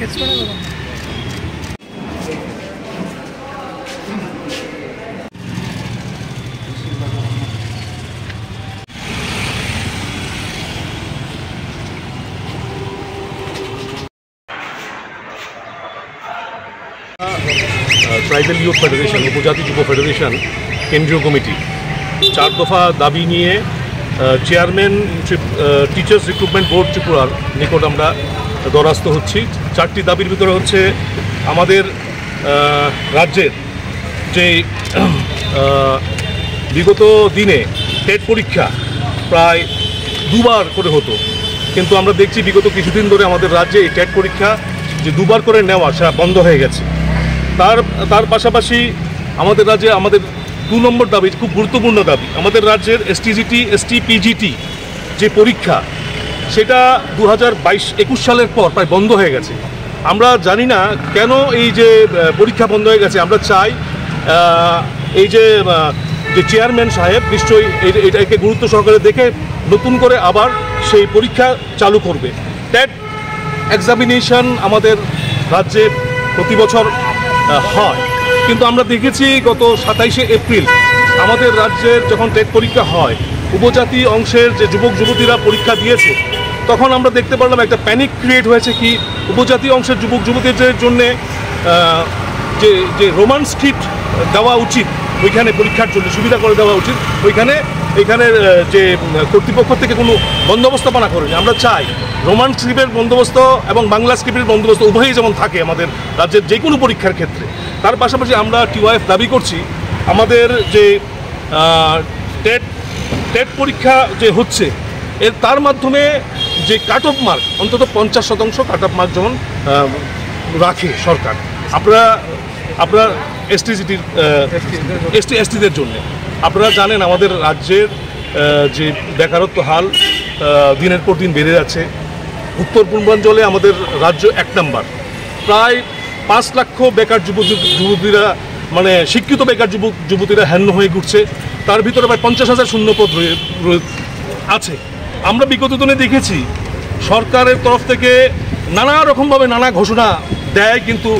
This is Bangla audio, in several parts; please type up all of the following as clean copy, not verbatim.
ট্রাইবাল ইউথ ফেডারেশন, উপজাতি যুব ফেডারেশন কেন্দ্রীয় কমিটি 4 দফা দাবি নিয়ে চেয়ারম্যান টিচার্স রিক্রুটমেন্ট বোর্ড ত্রিপুরার নিকট আমরা দ্বারস্থ হচ্ছি। 4টি দাবির ভিতরে হচ্ছে আমাদের রাজ্যের যে বিগত দিনে টেট পরীক্ষা প্রায় 2বার করে হতো, কিন্তু আমরা দেখছি বিগত কিছুদিন ধরে আমাদের রাজ্যে এই টেট পরীক্ষা যে 2বার করে নেওয়া সেটা বন্ধ হয়ে গেছে। তার পাশাপাশি আমাদের রাজ্যে আমাদের 2 নম্বর দাবি, খুব গুরুত্বপূর্ণ দাবি, আমাদের রাজ্যের STGT STPGT যে পরীক্ষা সেটা 2022-21 সালের পর প্রায় বন্ধ হয়ে গেছে। আমরা জানি না কেন এই যে পরীক্ষা বন্ধ হয়ে গেছে। আমরা চাই এই যে চেয়ারম্যান সাহেব নিশ্চয়ই এটাকে গুরুত্ব সহকারে দেখে নতুন করে আবার সেই পরীক্ষা চালু করবে। টেট এক্সামিনেশন আমাদের রাজ্যে প্রতি বছর হয়, কিন্তু আমরা দেখেছি গত 27শে এপ্রিল আমাদের রাজ্যের যখন টেট পরীক্ষা হয়, উপজাতি অংশের যে যুবক যুবতীরা পরীক্ষা দিয়েছে, তখন আমরা দেখতে পারলাম একটা প্যানিক ক্রিয়েট হয়েছে কি উপজাতি অংশের যুবক যুবতীদের জন্যে যে রোমান স্ক্রিপ্ট দেওয়া উচিত, ওইখানে পরীক্ষার জন্য সুবিধা করে দেওয়া উচিত, এইখানের যে কর্তৃপক্ষ থেকে কোনো বন্দোবস্তপনা করেনি। আমরা চাই রোমান স্ক্রিপ্টের বন্দোবস্ত এবং বাংলা স্ক্রিপ্টের বন্দোবস্ত উভয়ই যেমন থাকে আমাদের রাজ্যের যে কোনো পরীক্ষার ক্ষেত্রে। তার পাশাপাশি আমরা TYF দাবি করছি আমাদের যে টেট পরীক্ষা যে হচ্ছে তার মাধ্যমে যে কাট অফ মার্ক অন্তত 50% কাট অফ মার্ক যেমন রাখে সরকার। আপনারা STদের জন্য আপনারা জানেন আমাদের রাজ্যের যে বেকারত্ব হাল দিনের পর দিন বেড়ে যাচ্ছে। উত্তর পূর্বাঞ্চলে আমাদের রাজ্য 1 নম্বর, প্রায় 5 লাখ বেকার যুবতীরা মানে শিক্ষিত বেকার যুবতীরা হ্যান্য হয়ে ঘুরছে। তার ভিতরে প্রায় 50,000 শূন্যপদ আছে। আমরা বিগত দিনে দেখেছি সরকারের তরফ থেকে নানা রকমভাবে নানা ঘোষণা দেয়, কিন্তু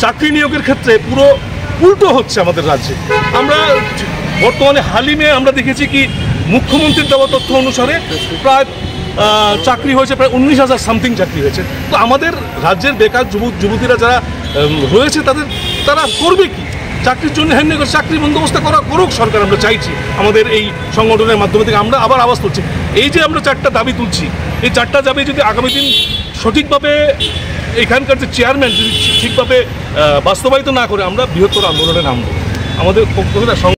চাকরি নিয়োগের ক্ষেত্রে পুরো উল্টো হচ্ছে আমাদের রাজ্যে। আমরা বর্তমানে হালিমে আমরা দেখেছি কি মুখ্যমন্ত্রীর দেওয়া তথ্য অনুসারে প্রায় চাকরি হয়েছে প্রায় 19,000 সামথিং চাকরি হয়েছে। তো আমাদের রাজ্যের বেকার যুবতীরা যারা রয়েছে তারা করবে কি? চাকরির জন্য হ্যান্ড করে চাকরি বন্দোবস্ত করুক সরকার। আমরা চাইছি আমাদের এই সংগঠনের মাধ্যমে থেকে আমরা আবার আওয়াজ তুলছি। এই যে আমরা 4টা দাবি তুলছি, এই 4টা দাবি যদি আগামী দিন সঠিকভাবে এখানকার যে চেয়ারম্যান যদি ঠিকভাবে বাস্তবায়িত না করে, আমরা বৃহত্তর আন্দোলনে নামব। আমাদের পক্ষ থেকে